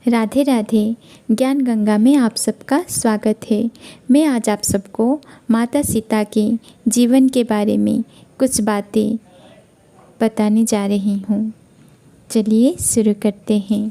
राधे राधे। ज्ञान गंगा में आप सबका स्वागत है। मैं आज आप सबको माता सीता के जीवन के बारे में कुछ बातें बताने जा रही हूँ। चलिए शुरू करते हैं।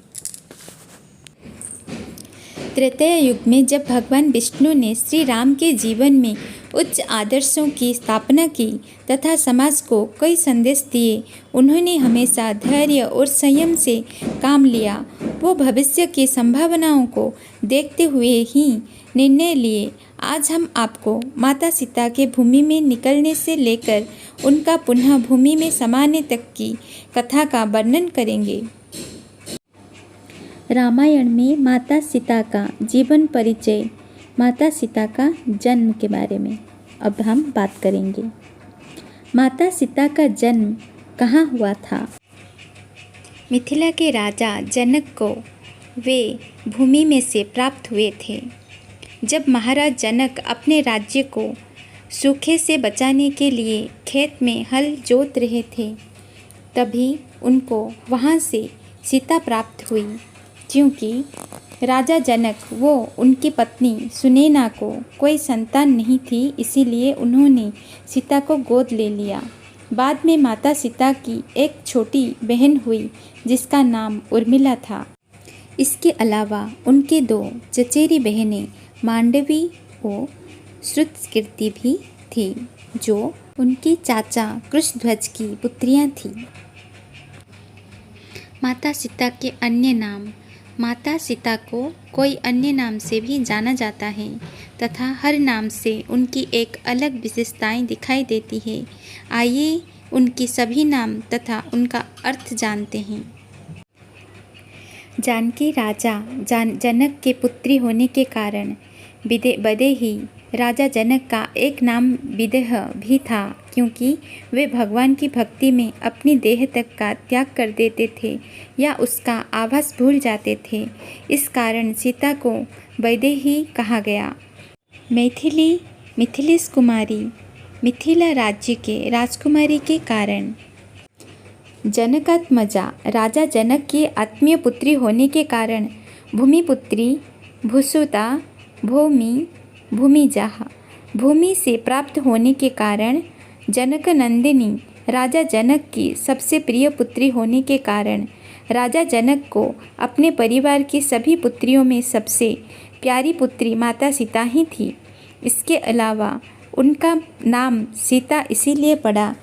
त्रेता युग में जब भगवान विष्णु ने श्री राम के जीवन में उच्च आदर्शों की स्थापना की तथा समाज को कई संदेश दिए, उन्होंने हमेशा धैर्य और संयम से काम लिया। वो भविष्य की संभावनाओं को देखते हुए ही निर्णय लिए। आज हम आपको माता सीता के भूमि में निकलने से लेकर उनका पुनः भूमि में समाने तक की कथा का वर्णन करेंगे। रामायण में माता सीता का जीवन परिचय, माता सीता का जन्म के बारे में अब हम बात करेंगे। माता सीता का जन्म कहाँ हुआ था? मिथिला के राजा जनक को वे भूमि में से प्राप्त हुए थे। जब महाराज जनक अपने राज्य को सूखे से बचाने के लिए खेत में हल जोत रहे थे, तभी उनको वहाँ से सीता प्राप्त हुई। क्योंकि राजा जनक वो उनकी पत्नी सुनैना को कोई संतान नहीं थी, इसीलिए उन्होंने सीता को गोद ले लिया। बाद में माता सीता की एक छोटी बहन हुई जिसका नाम उर्मिला था। इसके अलावा उनके दो चचेरी बहनें मांडवी और श्रुतकीर्ति भी थी, जो उनकी चाचा कृष्णध्वज की पुत्रियां थीं। माता सीता के अन्य नाम। माता सीता को कोई अन्य नाम से भी जाना जाता है तथा हर नाम से उनकी एक अलग विशेषताएं दिखाई देती है। आइए उनकी सभी नाम तथा उनका अर्थ जानते हैं। जानकी राजा जनक के पुत्री होने के कारण बदे ही राजा जनक का एक नाम विदेह भी था, क्योंकि वे भगवान की भक्ति में अपनी देह तक का त्याग कर देते थे या उसका आभास भूल जाते थे। इस कारण सीता को वैदेही कहा गया। मिथिलीस कुमारी, मिथिला राज्य के राजकुमारी के कारण। जनकात्मजा, राजा जनक की आत्मीय पुत्री होने के कारण भूमिपुत्री, भूसुता, भूमिजा, भूमि से प्राप्त होने के कारण जनकनंदिनी, राजा जनक की सबसे प्रिय पुत्री होने के कारण राजा जनक को अपने परिवार की सभी पुत्रियों में सबसे प्यारी पुत्री माता सीता ही थी। इसके अलावा उनका नाम सीता इसीलिए पड़ा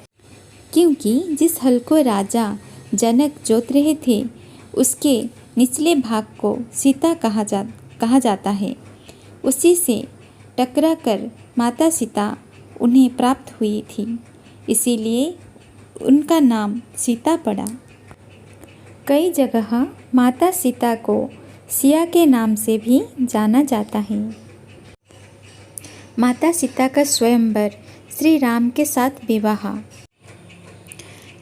क्योंकि जिस हल को राजा जनक जोत रहे थे उसके निचले भाग को सीता कहा जाता है। उसी से टकरा कर माता सीता उन्हें प्राप्त हुई थी, इसीलिए उनका नाम सीता पड़ा। कई जगह माता सीता को सिया के नाम से भी जाना जाता है। माता सीता का स्वयंवर, श्री राम के साथ विवाह।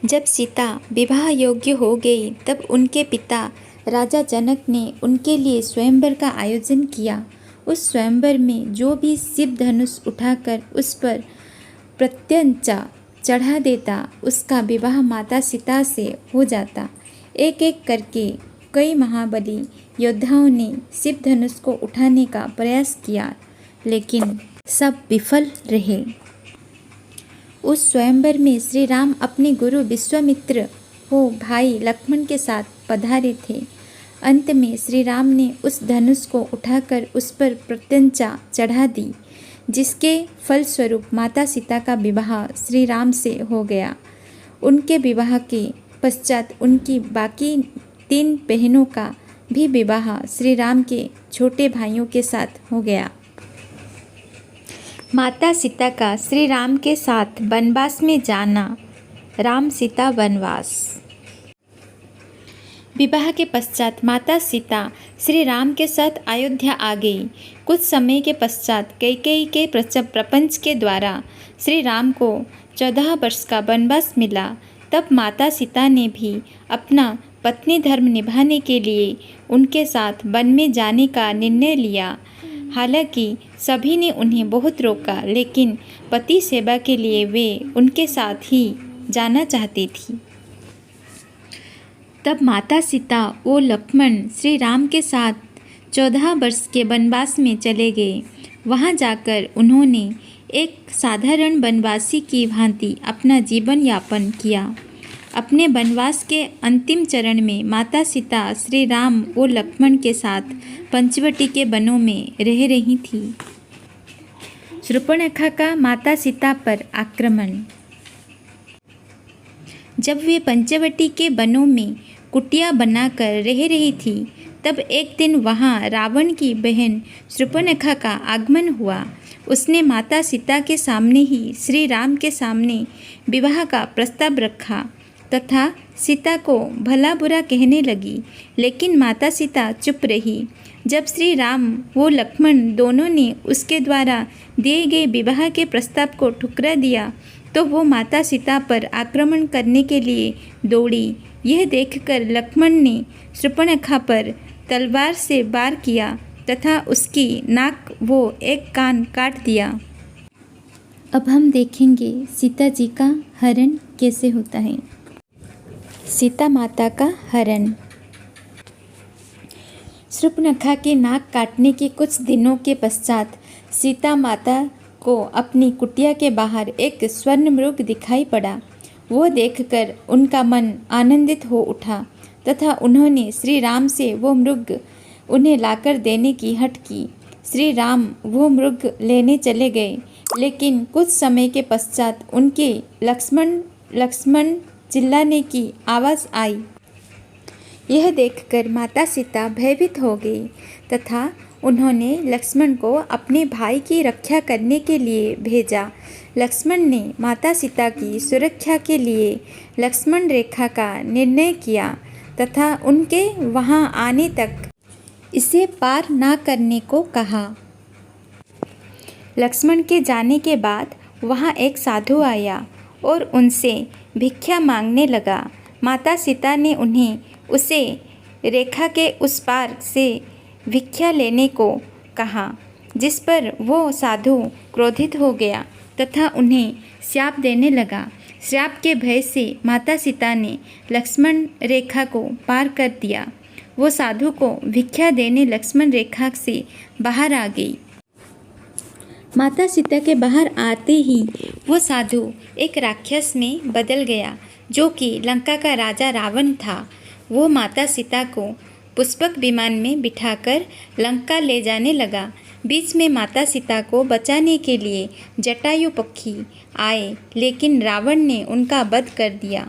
जब सीता विवाह योग्य हो गई तब उनके पिता राजा जनक ने उनके लिए स्वयंवर का आयोजन किया। उस स्वयंवर में जो भी शिव धनुष उठाकर उस पर प्रत्यंचा चढ़ा देता, उसका विवाह माता सीता से हो जाता। एक एक करके कई महाबली योद्धाओं ने शिव धनुष को उठाने का प्रयास किया, लेकिन सब विफल रहे। उस स्वयंवर में श्री राम अपने गुरु विश्वामित्र हो भाई लक्ष्मण के साथ पधारे थे। अंत में श्री राम ने उस धनुष को उठाकर उस पर प्रत्यंचा चढ़ा दी, जिसके फलस्वरूप माता सीता का विवाह श्री राम से हो गया। उनके विवाह के पश्चात उनकी बाकी 3 बहनों का भी विवाह श्री राम के छोटे भाइयों के साथ हो गया। माता सीता का श्री राम के साथ वनवास में जाना। राम सीता वनवास। विवाह के पश्चात माता सीता श्री राम के साथ अयोध्या आ गई। कुछ समय के पश्चात कैकेयी के प्रपंच के द्वारा श्री राम को 14 वर्ष का वनवास मिला। तब माता सीता ने भी अपना पत्नी धर्म निभाने के लिए उनके साथ वन में जाने का निर्णय लिया। हालांकि सभी ने उन्हें बहुत रोका, लेकिन पति सेवा के लिए वे उनके साथ ही जाना चाहती थी। तब माता सीता व लक्ष्मण श्री राम के साथ 14 वर्ष के वनवास में चले गए। वहाँ जाकर उन्होंने एक साधारण वनवासी की भांति अपना जीवन यापन किया। अपने वनवास के अंतिम चरण में माता सीता श्री राम व लक्ष्मण के साथ पंचवटी के वनों में रह रही थी। शूर्पणखा का माता सीता पर आक्रमण। जब वे पंचवटी के वनों में कुटिया बनाकर रह रही थी, तब एक दिन वहाँ रावण की बहन शूर्पणखा का आगमन हुआ। उसने माता सीता के सामने ही श्री राम के सामने विवाह का प्रस्ताव रखा तथा सीता को भला बुरा कहने लगी, लेकिन माता सीता चुप रही। जब श्री राम व लक्ष्मण दोनों ने उसके द्वारा दिए गए विवाह के प्रस्ताव को ठुकरा दिया, तो वो माता सीता पर आक्रमण करने के लिए दौड़ी। यह देखकर लक्ष्मण ने शूर्पणखा पर तलवार से वार किया तथा उसकी नाक व एक कान काट दिया। अब हम देखेंगे सीता जी का हरण कैसे होता है। सीता माता का हरण। शूर्पणखा की नाक काटने के कुछ दिनों के पश्चात सीता माता को अपनी कुटिया के बाहर एक स्वर्ण मृग दिखाई पड़ा। वो देखकर उनका मन आनंदित हो उठा तथा उन्होंने श्री राम से वो मृग उन्हें लाकर देने की हठ की। श्री राम वो मृग लेने चले गए, लेकिन कुछ समय के पश्चात उनके लक्ष्मण चिल्लाने की आवाज़ आई। यह देखकर माता सीता भयभीत हो गई तथा उन्होंने लक्ष्मण को अपने भाई की रक्षा करने के लिए भेजा। लक्ष्मण ने माता सीता की सुरक्षा के लिए लक्ष्मण रेखा का निर्णय किया तथा उनके वहां आने तक इसे पार ना करने को कहा। लक्ष्मण के जाने के बाद वहां एक साधु आया और उनसे भिक्षा मांगने लगा। माता सीता ने उन्हें उसे रेखा के उस पार से भिक्षा लेने को कहा, जिस पर वो साधु क्रोधित हो गया तथा उन्हें श्राप देने लगा। श्राप के भय से माता सीता ने लक्ष्मण रेखा को पार कर दिया। वो साधु को भिक्षा देने लक्ष्मण रेखा से बाहर आ गई। माता सीता के बाहर आते ही वो साधु एक राक्षस में बदल गया, जो कि लंका का राजा रावण था। वो माता सीता को पुष्पक विमान में बिठाकर लंका ले जाने लगा। बीच में माता सीता को बचाने के लिए जटायु पक्षी आए, लेकिन रावण ने उनका वध कर दिया।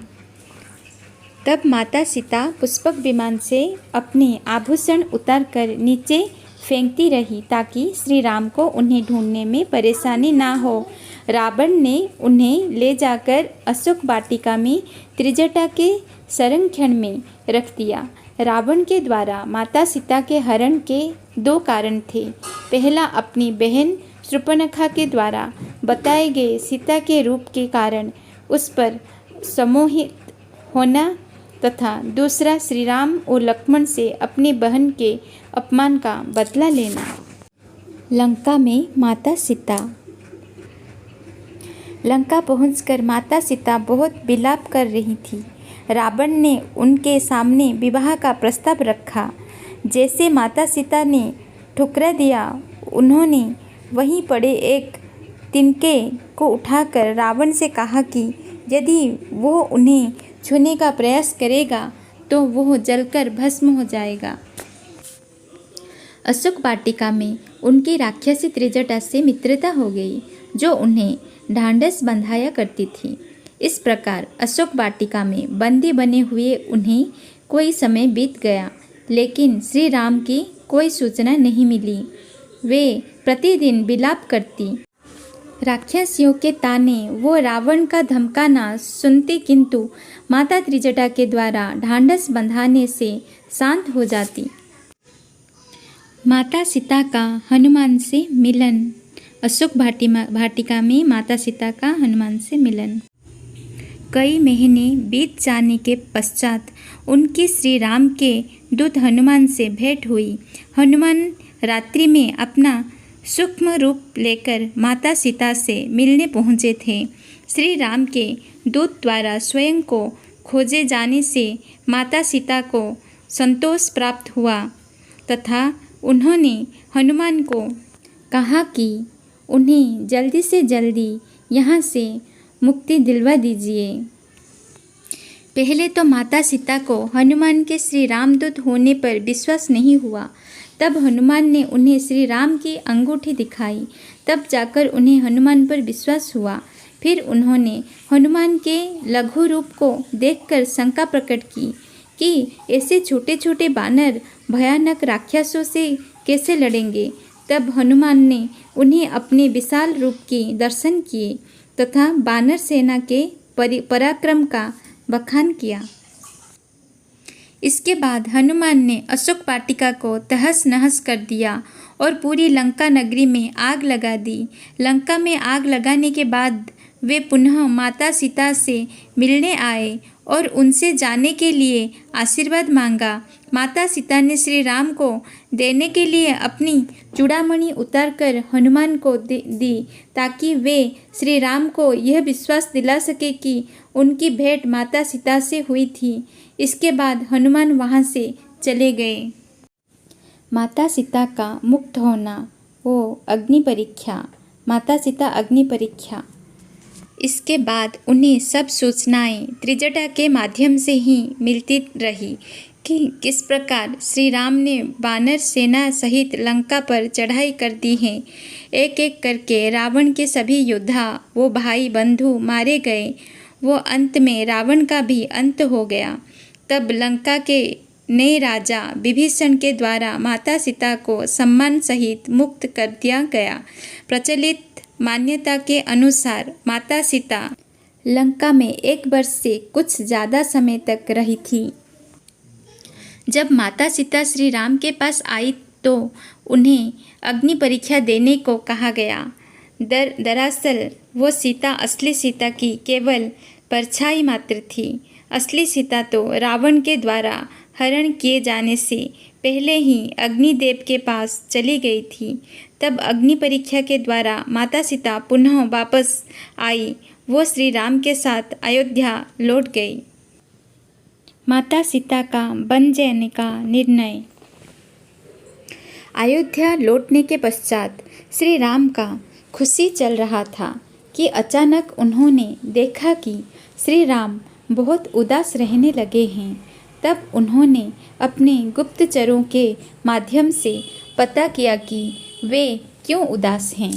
तब माता सीता पुष्पक विमान से अपने आभूषण उतारकर नीचे फेंकती रही, ताकि श्री राम को उन्हें ढूंढने में परेशानी ना हो। रावण ने उन्हें ले जाकर अशोक वाटिका में त्रिजटा के संरक्षण में रख दिया। रावण के द्वारा माता सीता के हरण के 2 कारण थे। पहला, अपनी बहन शूर्पणखा के द्वारा बताए गए सीता के रूप के कारण उस पर सम्मोहित होना तथा दूसरा, श्री राम और लक्ष्मण से अपनी बहन के अपमान का बदला लेना। लंका में माता सीता। लंका पहुंचकर माता सीता बहुत विलाप कर रही थी। रावण ने उनके सामने विवाह का प्रस्ताव रखा। जैसे माता सीता ने ठुकरा दिया, उन्होंने वहीं पड़े एक तिनके को उठाकर रावण से कहा कि यदि वो उन्हें छूने का प्रयास करेगा तो वो जलकर भस्म हो जाएगा। अशोक वाटिका में उनकी राक्षसी त्रिजटा से मित्रता हो गई, जो उन्हें ढांढस बंधाया करती थी। इस प्रकार अशोक वाटिका में बंदी बने हुए उन्हें कोई समय बीत गया, लेकिन श्री राम की कोई सूचना नहीं मिली। वे प्रतिदिन विलाप करती। राक्षसियों के ताने वो रावण का धमकाना सुनती, किंतु माता त्रिजटा के द्वारा ढांढस बंधाने से शांत हो जाती। माता सीता का हनुमान से मिलन। अशोक वाटिका में माता सीता का हनुमान से मिलन। कई महीने बीत जाने के पश्चात उनकी श्री राम के दूत हनुमान से भेंट हुई। हनुमान रात्रि में अपना सूक्ष्म रूप लेकर माता सीता से मिलने पहुँचे थे। श्री राम के दूत द्वारा स्वयं को खोजे जाने से माता सीता को संतोष प्राप्त हुआ तथा उन्होंने हनुमान को कहा कि उन्हें जल्दी से जल्दी यहाँ से मुक्ति दिलवा दीजिए। पहले तो माता सीता को हनुमान के श्री रामदूत होने पर विश्वास नहीं हुआ। तब हनुमान ने उन्हें श्री राम की अंगूठी दिखाई, तब जाकर उन्हें हनुमान पर विश्वास हुआ। फिर उन्होंने हनुमान के लघु रूप को देखकर शंका प्रकट की कि ऐसे छोटे छोटे बानर भयानक राक्षसों से कैसे लड़ेंगे। तब हनुमान ने उन्हें अपने विशाल रूप के दर्शन किए तथा बानर सेना के पराक्रम का बखान किया। इसके बाद हनुमान ने अशोक वाटिका को तहस नहस कर दिया और पूरी लंका नगरी में आग लगा दी। लंका में आग लगाने के बाद वे पुनः माता सीता से मिलने आए और उनसे जाने के लिए आशीर्वाद मांगा। माता सीता ने श्री राम को देने के लिए अपनी चूड़ामणि उतारकर हनुमान को दी ताकि वे श्री राम को यह विश्वास दिला सके कि उनकी भेंट माता सीता से हुई थी। इसके बाद हनुमान वहाँ से चले गए। माता सीता का मुक्त होना वो अग्नि परीक्षा। माता सीता अग्नि परीक्षा। इसके बाद उन्हें सब सूचनाएं त्रिजटा के माध्यम से ही मिलती रही कि किस प्रकार श्री राम ने वानर सेना सहित लंका पर चढ़ाई कर दी है। एक एक करके रावण के सभी योद्धा वो भाई बंधु मारे गए। वो अंत में रावण का भी अंत हो गया। तब लंका के नए राजा विभीषण के द्वारा माता सीता को सम्मान सहित मुक्त कर दिया गया। प्रचलित मान्यता के अनुसार माता सीता लंका में 1 वर्ष से कुछ ज़्यादा समय तक रही थी। जब माता सीता श्री राम के पास आई तो उन्हें अग्नि परीक्षा देने को कहा गया। दरअसल वो सीता असली सीता की केवल परछाई मात्र थी। असली सीता तो रावण के द्वारा हरण किए जाने से पहले ही अग्निदेव के पास चली गई थी। तब अग्नि परीक्षा के द्वारा माता सीता पुनः वापस आई। वो श्री राम के साथ अयोध्या लौट गई। माता सीता का बन जाने का निर्णय। अयोध्या लौटने के पश्चात श्री राम का खुशी चल रहा था कि अचानक उन्होंने देखा कि श्री राम बहुत उदास रहने लगे हैं। तब उन्होंने अपने गुप्तचरों के माध्यम से पता किया कि वे क्यों उदास हैं।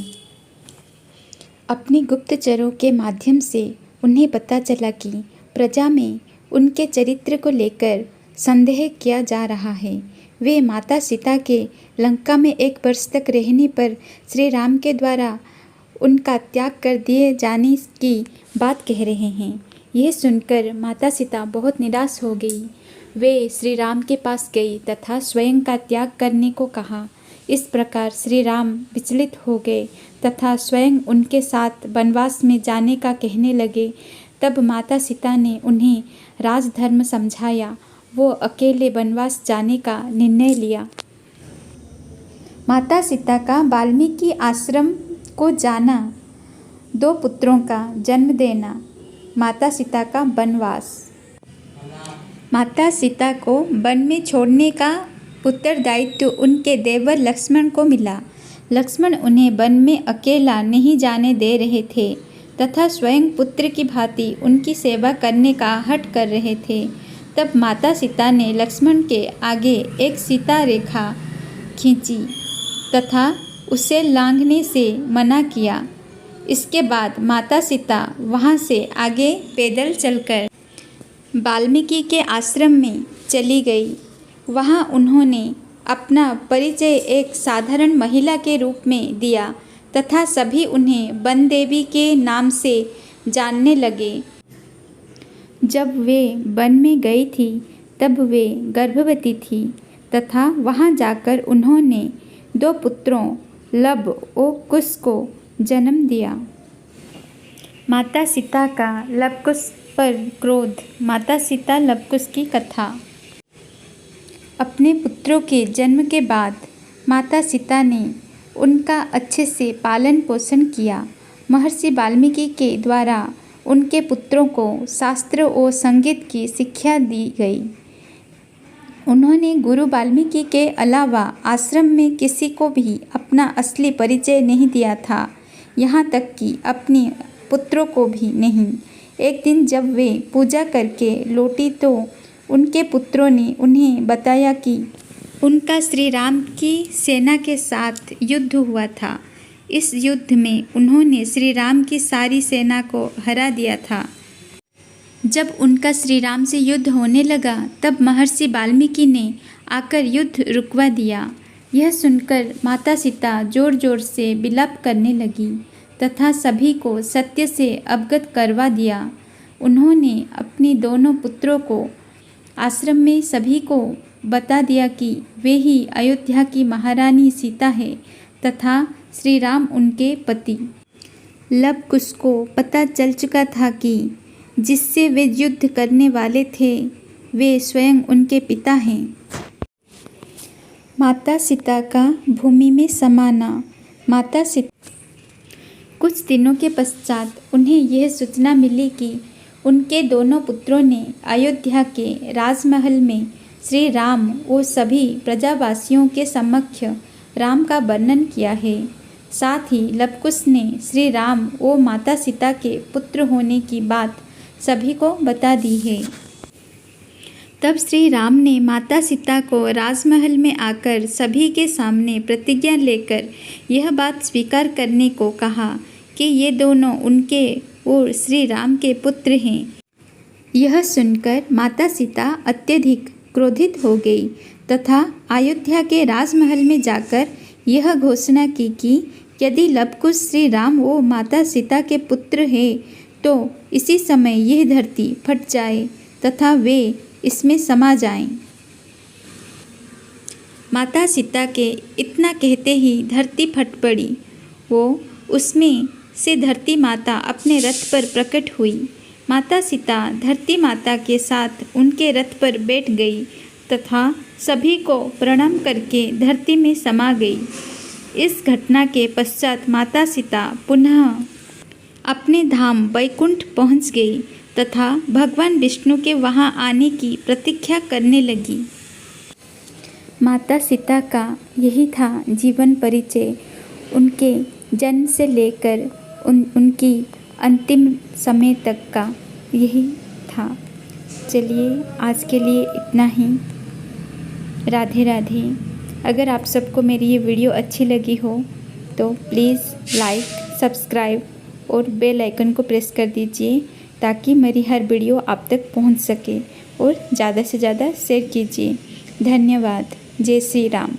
अपने गुप्तचरों के माध्यम से उन्हें पता चला कि प्रजा में उनके चरित्र को लेकर संदेह किया जा रहा है। वे माता सीता के लंका में 1 वर्ष तक रहने पर श्री राम के द्वारा उनका त्याग कर दिए जाने की बात कह रहे हैं। यह सुनकर माता सीता बहुत निराश हो गई। वे श्री राम के पास गई तथा स्वयं का त्याग करने को कहा। इस प्रकार श्री राम विचलित हो गए तथा स्वयं उनके साथ वनवास में जाने का कहने लगे। तब माता सीता ने उन्हें राजधर्म समझाया। वो अकेले वनवास जाने का निर्णय लिया। माता सीता का वाल्मीकि आश्रम को जाना, 2 पुत्रों का जन्म देना, माता सीता का वनवास। माता सीता को वन में छोड़ने का उत्तरदायित्व उनके देवर लक्ष्मण को मिला। लक्ष्मण उन्हें वन में अकेला नहीं जाने दे रहे थे तथा स्वयं पुत्र की भांति उनकी सेवा करने का हठ कर रहे थे। तब माता सीता ने लक्ष्मण के आगे एक सीता रेखा खींची तथा उसे लांघने से मना किया। इसके बाद माता सीता वहाँ से आगे पैदल चलकर वाल्मीकि के आश्रम में चली गई। वहाँ उन्होंने अपना परिचय एक साधारण महिला के रूप में दिया तथा सभी उन्हें वन देवी के नाम से जानने लगे। जब वे वन में गई थी तब वे गर्भवती थी तथा वहाँ जाकर उन्होंने 2 पुत्रों लब और कुश को जन्म दिया। माता सीता का लवकुश पर क्रोध। माता सीता लवकुश की कथा। अपने पुत्रों के जन्म के बाद माता सीता ने उनका अच्छे से पालन पोषण किया। महर्षि वाल्मीकि के द्वारा उनके पुत्रों को शास्त्र और संगीत की शिक्षा दी गई। उन्होंने गुरु वाल्मीकि के अलावा आश्रम में किसी को भी अपना असली परिचय नहीं दिया था, यहाँ तक कि अपने पुत्रों को भी नहीं। एक दिन जब वे पूजा करके लौटी तो उनके पुत्रों ने उन्हें बताया कि उनका श्री राम की सेना के साथ युद्ध हुआ था। इस युद्ध में उन्होंने श्री राम की सारी सेना को हरा दिया था। जब उनका श्री राम से युद्ध होने लगा तब महर्षि वाल्मीकि ने आकर युद्ध रुकवा दिया। यह सुनकर माता सीता जोर जोर से विलाप करने लगी तथा सभी को सत्य से अवगत करवा दिया। उन्होंने अपने दोनों पुत्रों को आश्रम में सभी को बता दिया कि वे ही अयोध्या की महारानी सीता है तथा श्री राम उनके पति। लव कुश को पता चल चुका था कि जिससे वे युद्ध करने वाले थे वे स्वयं उनके पिता हैं। माता सीता का भूमि में समाना। माता सीता कुछ दिनों के पश्चात उन्हें यह सूचना मिली कि उनके दोनों पुत्रों ने अयोध्या के राजमहल में श्री राम और सभी प्रजावासियों के समक्ष राम का वर्णन किया है। साथ ही लवकुश ने श्री राम और माता सीता के पुत्र होने की बात सभी को बता दी है। तब श्री राम ने माता सीता को राजमहल में आकर सभी के सामने प्रतिज्ञा लेकर यह बात स्वीकार करने को कहा कि ये दोनों उनके और श्री राम के पुत्र हैं। यह सुनकर माता सीता अत्यधिक क्रोधित हो गई तथा अयोध्या के राजमहल में जाकर यह घोषणा की कि यदि लवकुश श्री राम और माता सीता के पुत्र हैं तो इसी समय यह धरती फट जाए तथा वे इसमें समा जाएं। माता सीता के इतना कहते ही धरती फट पड़ी। वो उसमें से धरती माता अपने रथ पर प्रकट हुई। माता सीता धरती माता के साथ उनके रथ पर बैठ गई तथा सभी को प्रणाम करके धरती में समा गई। इस घटना के पश्चात माता सीता पुनः अपने धाम वैकुंठ पहुंच गई तथा भगवान विष्णु के वहां आने की प्रतीक्षा करने लगी। माता सीता का यही था जीवन परिचय। उनके जन्म से लेकर उनकी अंतिम समय तक का यही था। चलिए आज के लिए इतना ही। राधे राधे। अगर आप सबको मेरी ये वीडियो अच्छी लगी हो तो प्लीज़ लाइक, सब्सक्राइब और बेल आइकन को प्रेस कर दीजिए ताकि मेरी हर वीडियो आप तक पहुंच सके और ज़्यादा से ज़्यादा शेयर कीजिए। धन्यवाद। जय श्री राम।